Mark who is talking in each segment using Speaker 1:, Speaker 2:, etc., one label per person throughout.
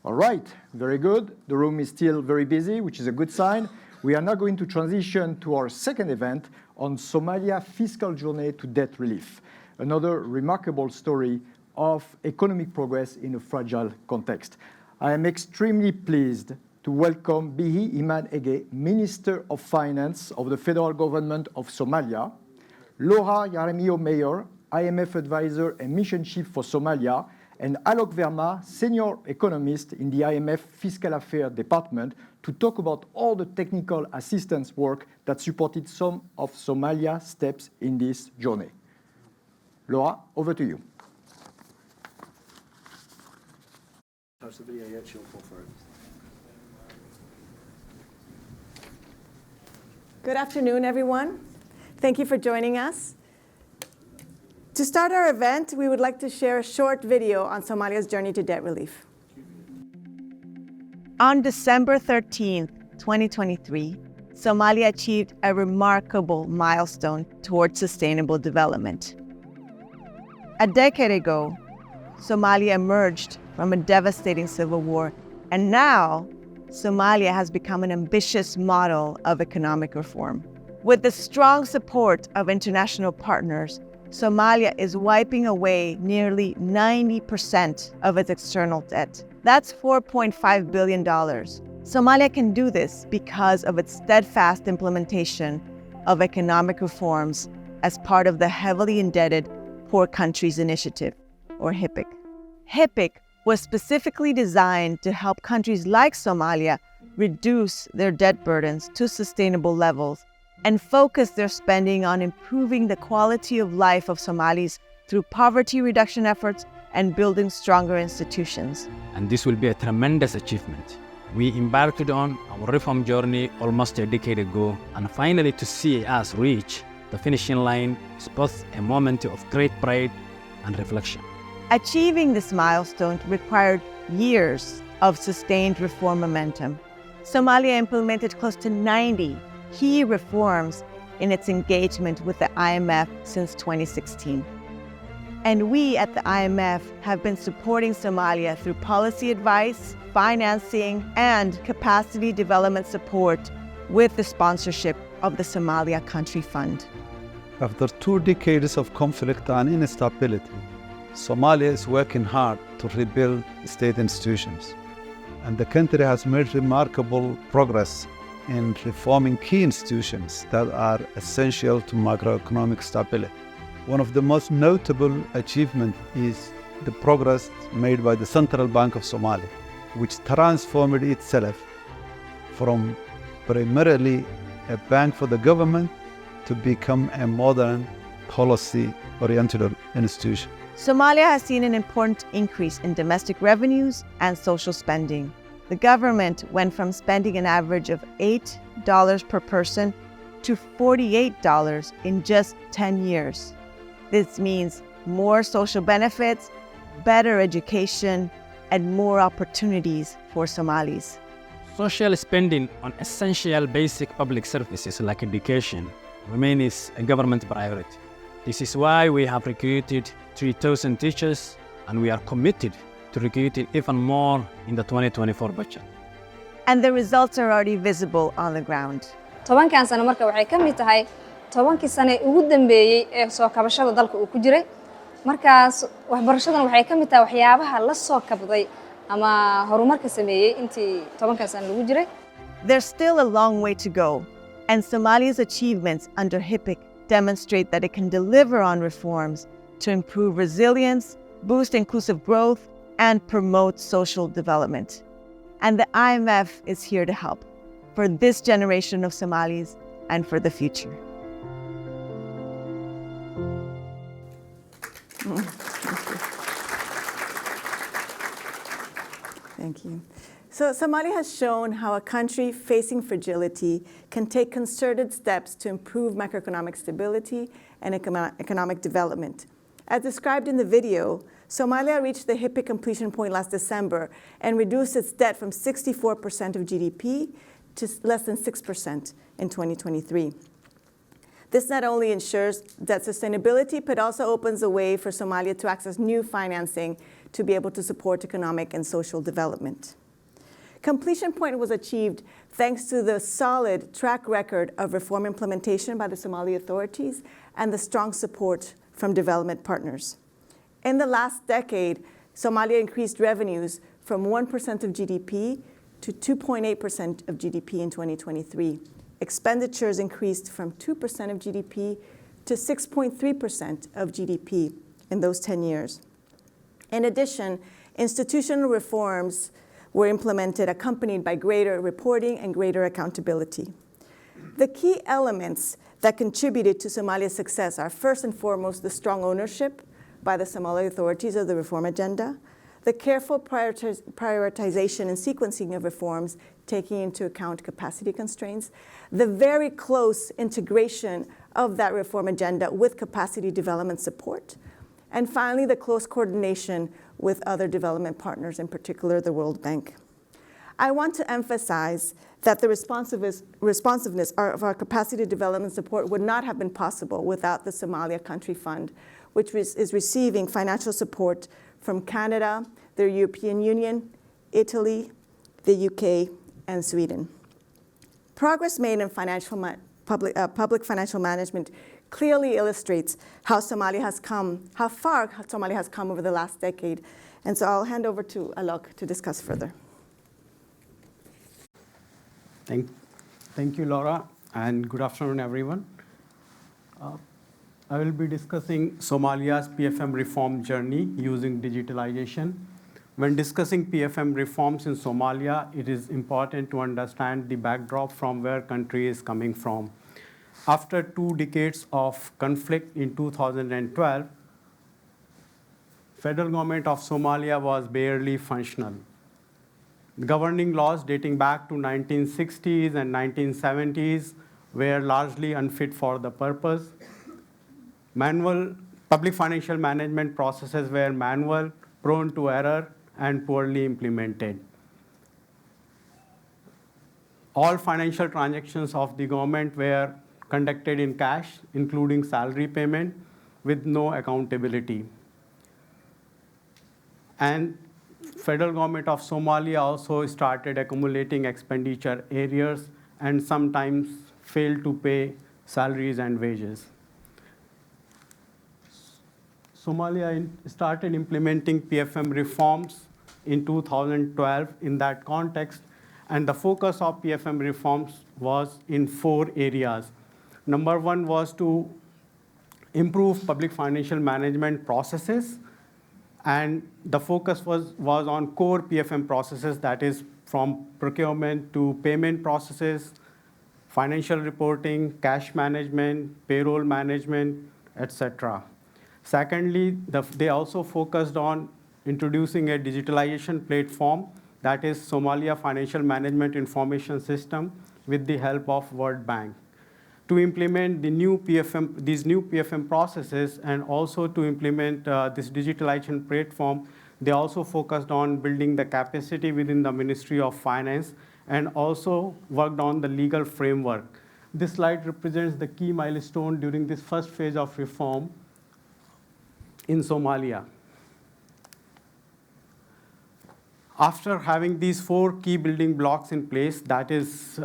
Speaker 1: All right, very good. The room is still very busy, which is a good sign. We are now going to transition to our second event on Somalia fiscal journey to debt relief, another remarkable story of economic progress in a fragile context. I am extremely pleased to welcome Bihi Iman Ege, Minister of Finance of the Federal Government of Somalia, Laura Yaramio Mayor, IMF Advisor and Mission Chief for Somalia, and Alok Verma, Senior Economist in the IMF Fiscal Affairs Department, to talk about all the technical assistance work that supported some of Somalia's steps in this journey. Laura, over to you.
Speaker 2: Touch the video yet, she'll pull for it.
Speaker 3: Good afternoon, everyone. Thank you for joining us. To start our event, we would like to share a short video on Somalia's journey to debt relief. On December 13, 2023, Somalia achieved a remarkable milestone towards sustainable development. A decade ago, Somalia emerged from a devastating civil war, and now Somalia has become an ambitious model of economic reform. With the strong support of international partners, Somalia is wiping away nearly 90% of its external debt. That's $4.5 billion. Somalia can do this because of its steadfast implementation of economic reforms as part of the Heavily Indebted Poor Countries initiative, or HIPC. HIPC was specifically designed to help countries like Somalia reduce their debt burdens to sustainable levels and focus their spending on improving the quality of life of Somalis through poverty reduction efforts and building stronger institutions.
Speaker 4: And this will be a tremendous achievement. We embarked on our reform journey almost a decade ago, and finally to see us reach the finishing line is both a moment of great pride and reflection.
Speaker 3: Achieving this milestone required years of sustained reform momentum. Somalia implemented close to 90 key reforms in its engagement with the IMF since 2016. And we at the IMF have been supporting Somalia through policy advice, financing, and capacity development support with the sponsorship of the Somalia Country Fund.
Speaker 5: After 2 decades of conflict and instability, Somalia is working hard to rebuild state institutions, and the country has made remarkable progress in reforming key institutions that are essential to macroeconomic stability. One of the most notable achievements is the progress made by the Central Bank of Somalia, which transformed itself from primarily a bank for the government to become a modern policy-oriented institution.
Speaker 3: Somalia has seen an important increase in domestic revenues and social spending. The government went from spending an average of $8 per person to $48 in just 10 years. This means more social benefits, better education, and more opportunities for Somalis.
Speaker 4: Social spending on essential basic public services like education remains a government priority. This is why we have recruited 3,000 teachers, and we are committed to recruiting even more in the 2024 budget.
Speaker 3: And the results are already visible on the ground.
Speaker 6: 10 sano marka waxay ka mid tahay 10kii sano ugu dambeeyay ee soo kabashada dalka uu ku jiray. Markaas waxbarashadan waxay ka mid tahay waxyaabaha la soo kabday ama horumarka sameeyay intii 10 sano lagu jiray.
Speaker 3: There's still a long way to go, and Somalia's achievements under HIPC demonstrate that it can deliver on reforms to improve resilience, boost inclusive growth, and promote social development. And the IMF is here to help for this generation of Somalis and for the future. Thank you. So Somalia has shown how a country facing fragility can take concerted steps to improve macroeconomic stability and economic development. As described in the video, Somalia reached the HIPC completion point last December and reduced its debt from 64% of GDP to less than 6% in 2023. This not only ensures debt sustainability, but also opens a way for Somalia to access new financing to be able to support economic and social development. Completion point was achieved thanks to the solid track record of reform implementation by the Somali authorities and the strong support from development partners. In the last decade, Somalia increased revenues from 1% of GDP to 2.8% of GDP in 2023. Expenditures increased from 2% of GDP to 6.3% of GDP in those 10 years. In addition, institutional reforms were implemented accompanied by greater reporting and greater accountability. The key elements that contributed to Somalia's success are first and foremost the strong ownership by the Somali authorities of the reform agenda, the careful prioritization and sequencing of reforms taking into account capacity constraints, the very close integration of that reform agenda with capacity development support, and finally, the close coordination with other development partners, in particular the World Bank. I want to emphasize that the responsiveness of our capacity development support would not have been possible without the Somalia Country Fund, which is receiving financial support from Canada, the European Union, Italy, the UK, and Sweden. Progress made in public financial management clearly illustrates how far Somalia has come over the last decade. And so I'll hand over to Alok to discuss further.
Speaker 7: Thank you, Laura, and good afternoon, everyone. I will be discussing Somalia's PFM reform journey using digitalization. When discussing PFM reforms in Somalia, it is important to understand the backdrop from where country is coming from. After 2 decades of conflict in 2012, Federal Government of Somalia was barely functional. Governing laws dating back to 1960s and 1970s were largely unfit for the purpose. Public financial management processes were manual, prone to error, and poorly implemented. All financial transactions of the government were conducted in cash, including salary payment, with no accountability. And Federal Government of Somalia also started accumulating expenditure arrears and sometimes failed to pay salaries and wages. Somalia started implementing PFM reforms in 2012 in that context, and the focus of PFM reforms was in 4 areas. Number 1 was to improve public financial management processes, and the focus was on core PFM processes, that is from procurement to payment processes, financial reporting, cash management, payroll management, etc. Secondly, they also focused on introducing a digitalization platform, that is Somalia Financial Management Information System, with the help of World Bank. To implement these new PFM processes and also to implement this digitalization platform, they also focused on building the capacity within the Ministry of Finance and also worked on the legal framework. This slide represents the key milestone during this first phase of reform in Somalia. After having these 4 key building blocks in place, that is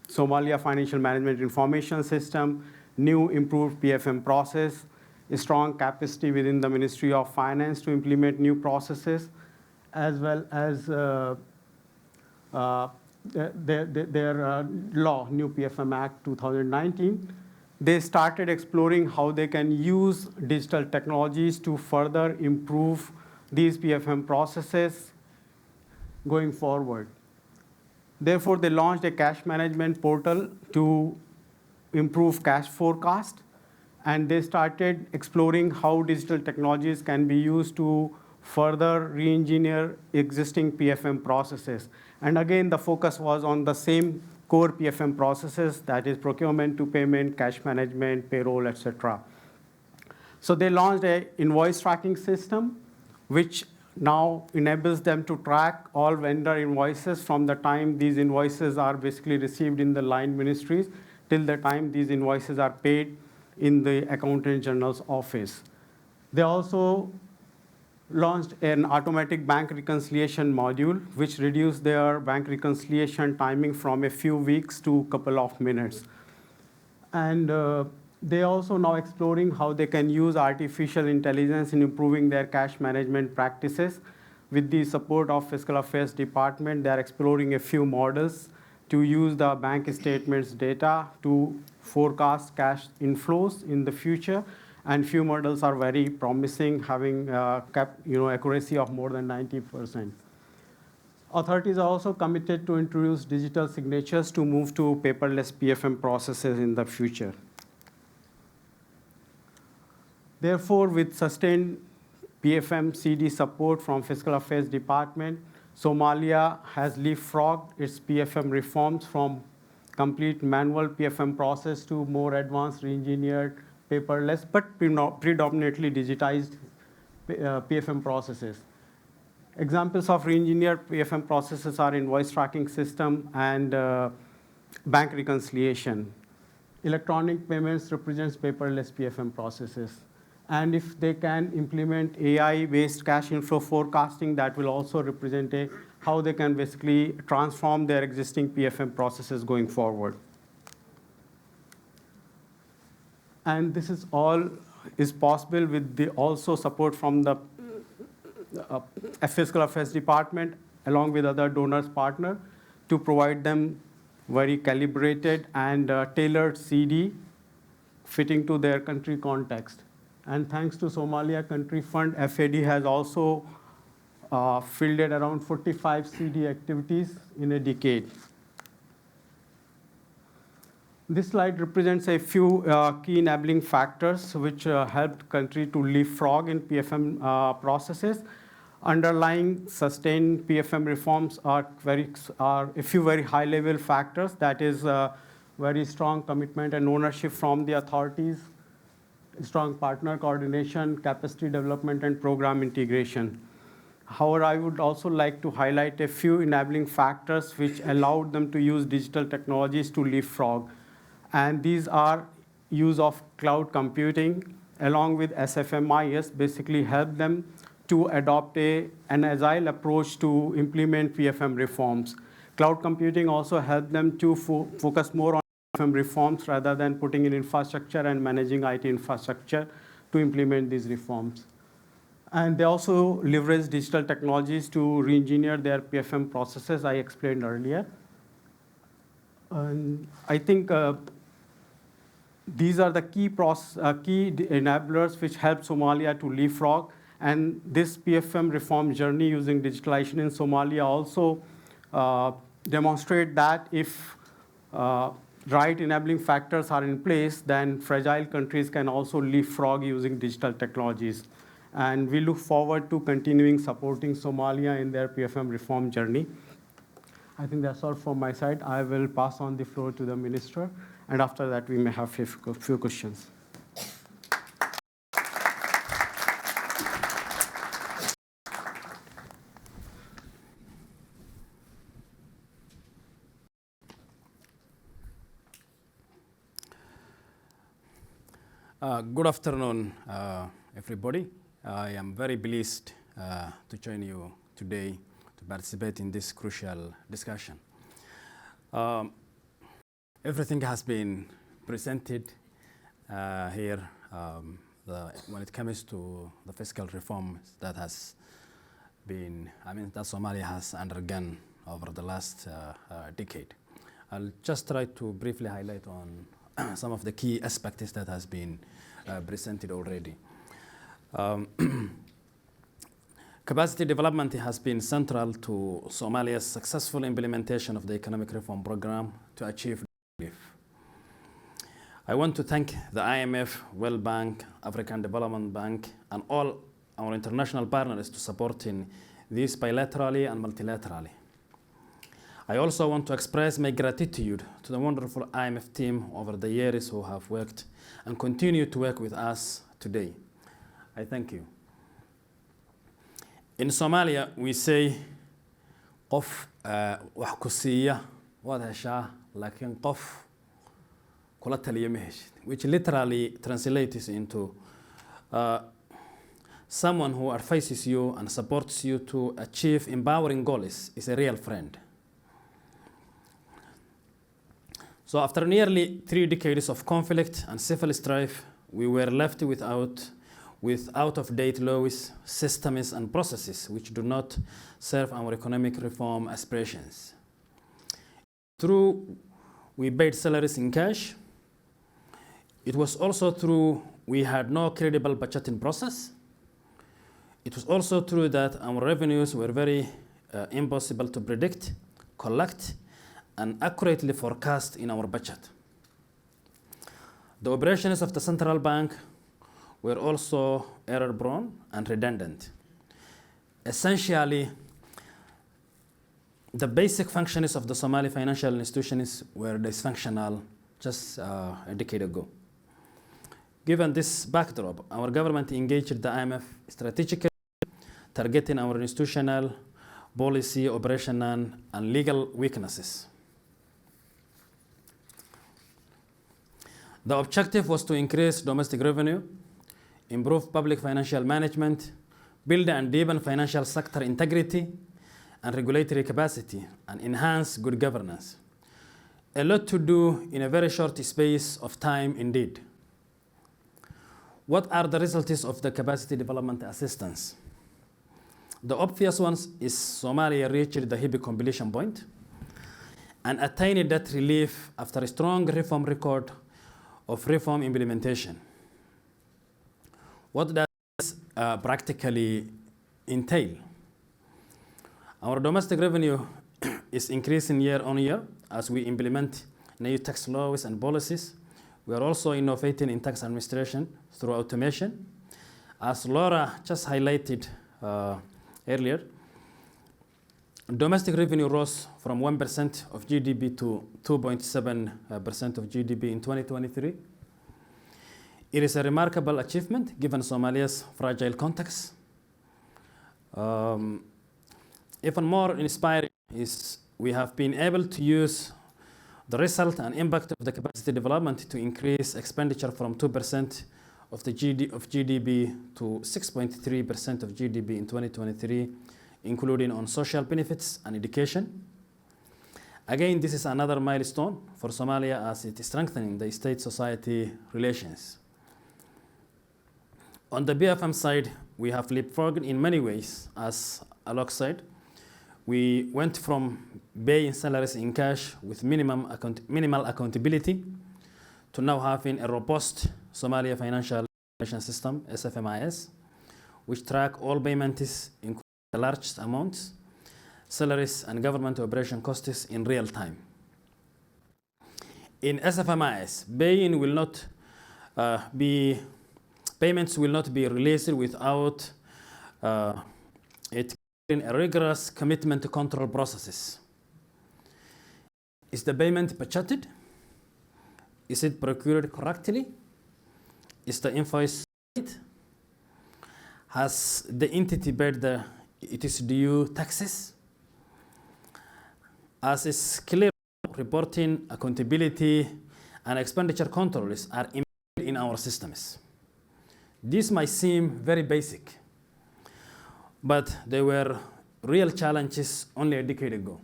Speaker 7: Somalia Financial Management Information System, new improved PFM process, a strong capacity within the Ministry of Finance to implement new processes, as well as their law, new PFM Act 2019, they started exploring how they can use digital technologies to further improve these PFM processes going forward. Therefore, they launched a cash management portal to improve cash forecast, and they started exploring how digital technologies can be used to further re-engineer existing PFM processes. And again, the focus was on the same core PFM processes, that is procurement to payment, cash management, payroll, etc. So they launched an invoice tracking system, which now enables them to track all vendor invoices from the time these invoices are basically received in the line ministries till the time these invoices are paid in the Accountant General's office. They also launched an automatic bank reconciliation module, which reduced their bank reconciliation timing from a few weeks to a couple of minutes. And they also now exploring how they can use artificial intelligence in improving their cash management practices. With the support of Fiscal Affairs Department, they're exploring a few models to use the bank statements data to forecast cash inflows in the future. And few models are very promising, having accuracy of more than 90%. Authorities are also committed to introduce digital signatures to move to paperless PFM processes in the future. Therefore, with sustained PFM CD support from Fiscal Affairs Department, Somalia has leapfrogged its PFM reforms from complete manual PFM process to more advanced re-engineered paperless but predominantly digitized PFM processes. Examples of re-engineered PFM processes are Invoice Tracking System and bank reconciliation. Electronic payments represents paperless PFM processes. And if they can implement AI-based cash inflow forecasting, that will also represent how they can basically transform their existing PFM processes going forward. And this is all is possible with the also support from the Fiscal Affairs Department along with other donors partner to provide them very calibrated and tailored CD fitting to their country context. And thanks to Somalia Country Fund, FAD has also fielded around 45 CD activities in a decade. This slide represents a few key enabling factors which helped country to leapfrog in PFM processes. Underlying sustained PFM reforms are a few very high-level factors. That is very strong commitment and ownership from the authorities, strong partner coordination, capacity development, and program integration. However, I would also like to highlight a few enabling factors which allowed them to use digital technologies to leapfrog. And these are use of cloud computing along with SFMIS basically help them to adopt an agile approach to implement PFM reforms. Cloud computing also helped them to focus more on PFM reforms rather than putting in infrastructure and managing IT infrastructure to implement these reforms. And they also leverage digital technologies to re-engineer their PFM processes, I explained earlier. And I think these are the key enablers which help Somalia to leapfrog. And this PFM reform journey using digitalization in Somalia also demonstrate that if right enabling factors are in place, then fragile countries can also leapfrog using digital technologies. And we look forward to continuing supporting Somalia in their PFM reform journey. I think that's all from my side. I will pass on the floor to the minister, and after that we may have a few questions.
Speaker 4: Good afternoon, everybody. I am very pleased to join you today to participate in this crucial discussion. Everything has been presented here when it comes to the fiscal reforms that has been, that Somalia has undergone over the last decade. I'll just try to briefly highlight on some of the key aspects that has been presented already. Capacity development has been central to Somalia's successful implementation of the economic reform program to achieve relief. I want to thank the IMF, World Bank, African Development Bank, and all our international partners to supporting this bilaterally and multilaterally. I also want to express my gratitude to the wonderful IMF team over the years who have worked and continue to work with us today. I thank you. In Somalia, we say, qof wax ku siiya waad heshaa, laakiin qof kula taliya ma heshid, which literally translates into someone who advises you and supports you to achieve empowering goals is a real friend. So after nearly 3 decades of conflict and civil strife, we were left with out-of-date laws, systems, and processes which do not serve our economic reform aspirations. True, we paid salaries in cash. It was also true we had no credible budgeting process. It was also true that our revenues were very impossible to predict, collect, and accurately forecast in our budget. The operations of the central bank were also error-prone and redundant. Essentially, the basic functions of the Somali financial institutions were dysfunctional just a decade ago. Given this backdrop, our government engaged the IMF strategically, targeting our institutional, policy, operational, and legal weaknesses. The objective was to increase domestic revenue, improve public financial management, build and deepen financial sector integrity and regulatory capacity, and enhance good governance. A lot to do in a very short space of time indeed. What are the results of the capacity development assistance? The obvious one is Somalia reached the HIPC completion point and attained debt relief after a strong reform record of reform implementation. What does this practically entail? Our domestic revenue is increasing year on year as we implement new tax laws and policies. We are also innovating in tax administration through automation. As Laura just highlighted earlier, domestic revenue rose from 1% of GDP to 2.7% of GDP in 2023. It is a remarkable achievement given Somalia's fragile context. Even more inspiring is we have been able to use the result and impact of the capacity development to increase expenditure from 2% of GDP to 6.3% of GDP in 2023, including on social benefits and education. Again, this is another milestone for Somalia as it is strengthening the state-society relations. On the BFM side, we have leapfrogged in many ways as alongside. We went from paying salaries in cash with minimal accountability to now having a robust Somalia Financial Information System, SFMIS, which track all payments, including the largest amounts, salaries, and government operation costs in real time. In SFMIS, payments will not be released without it in a rigorous commitment to control processes. Is the payment budgeted? Is it procured correctly? Is the invoice paid? Has the entity paid its due taxes? As is clear, reporting, accountability, and expenditure controls are embedded in our systems. This might seem very basic, but they were real challenges only a decade ago.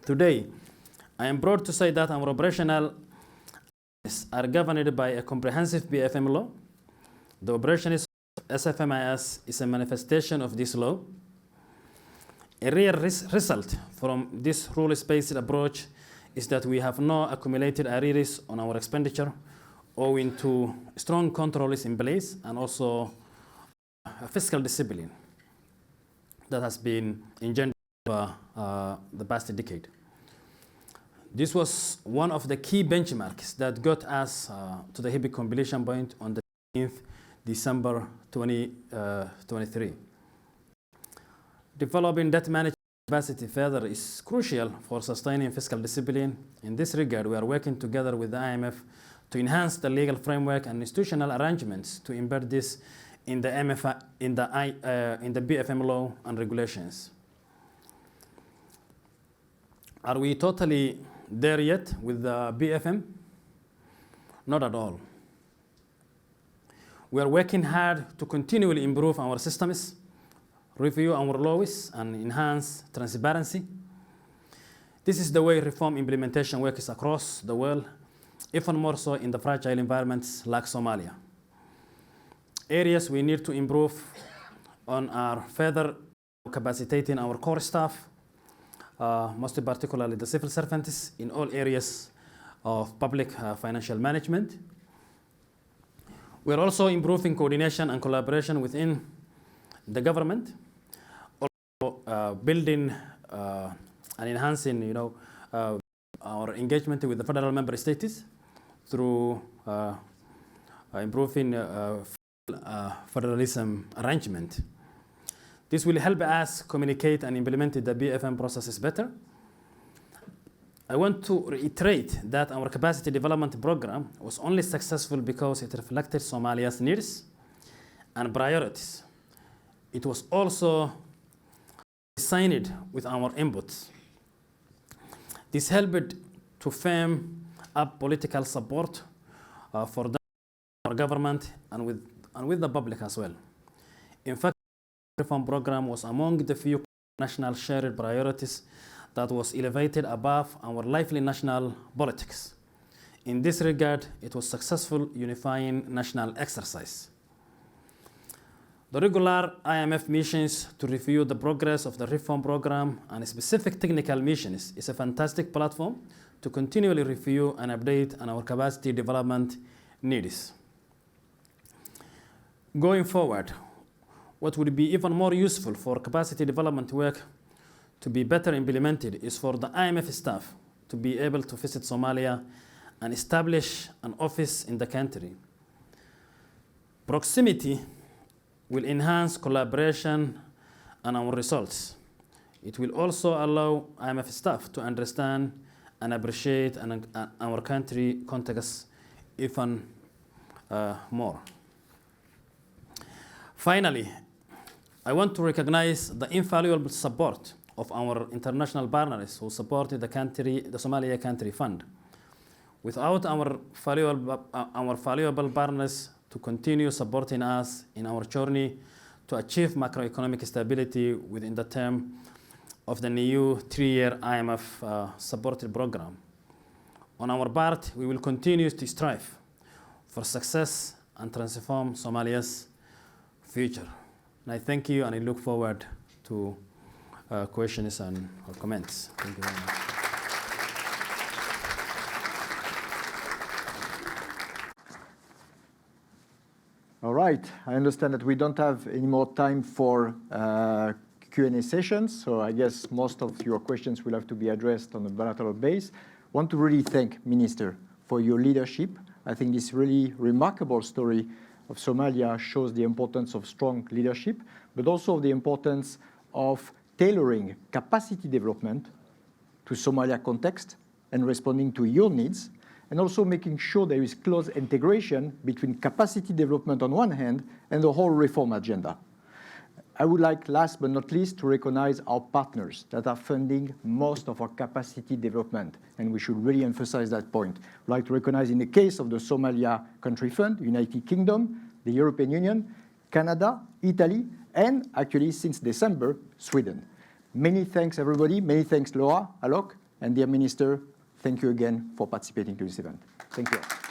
Speaker 4: Today, I am proud to say that our operational are governed by a comprehensive BFM law. The operations of SFMIS is a manifestation of this law. A real result from this rules-based approach is that we have no accumulated arrears on our expenditure owing to strong controls in place and also a fiscal discipline that has been engendered over the past decade. This was one of the key benchmarks that got us to the HIPC completion point on the 10th December 2023. Developing debt management capacity further is crucial for sustaining fiscal discipline. In this regard, we are working together with the IMF to enhance the legal framework and institutional arrangements to embed this in the BFM law and regulations. Are we totally there yet with the BFM? Not at all. We are working hard to continually improve our systems, review our laws, and enhance transparency. This is the way reform implementation works across the world, even more so in the fragile environments like Somalia. Areas we need to improve on are further capacitating our core staff, most particularly the civil servants in all areas of public financial management. We're also improving coordination and collaboration within the government, also building and enhancing, our engagement with the federal member states through improving federalism arrangement. This will help us communicate and implement the BFM processes better. I want to reiterate that our capacity development program was only successful because it reflected Somalia's needs and priorities. It was also designed with our inputs. This helped to firm up political support for our government and with the public as well. In fact, the reform program was among the few national shared priorities that was elevated above our lively national politics. In this regard, it was successful unifying national exercise. The regular IMF missions to review the progress of the reform program and specific technical missions is a fantastic platform to continually review and update on our capacity development needs. Going forward, what would be even more useful for capacity development work to be better implemented is for the IMF staff to be able to visit Somalia and establish an office in the country. Proximity will enhance collaboration and our results. It will also allow IMF staff to understand and appreciate our country context even more. Finally, I want to recognize the invaluable support of our international partners who supported the Somalia Country Fund. Without our valuable partners to continue supporting us in our journey to achieve macroeconomic stability within the term of the new 3-year IMF supported program. On our part, we will continue to strive for success and transform Somalia's future. And I thank you, and I look forward to questions and comments. Thank you very much.
Speaker 1: All right, I understand that we don't have any more time for Q&A sessions, so I guess most of your questions will have to be addressed on a bilateral basis. I want to really thank Minister for your leadership. I think this really remarkable story of Somalia shows the importance of strong leadership, but also the importance of tailoring capacity development to Somalia context and responding to your needs, and also making sure there is close integration between capacity development on one hand and the whole reform agenda. I would like, last but not least, to recognize our partners that are funding most of our capacity development, and we should really emphasize that point. I'd like to recognize, in the case of the Somalia Country Fund, United Kingdom, the European Union, Canada, Italy, and actually, since December, Sweden. Many thanks, everybody. Many thanks, Laura, Alok, and dear Minister, thank you again for participating to this event. Thank you.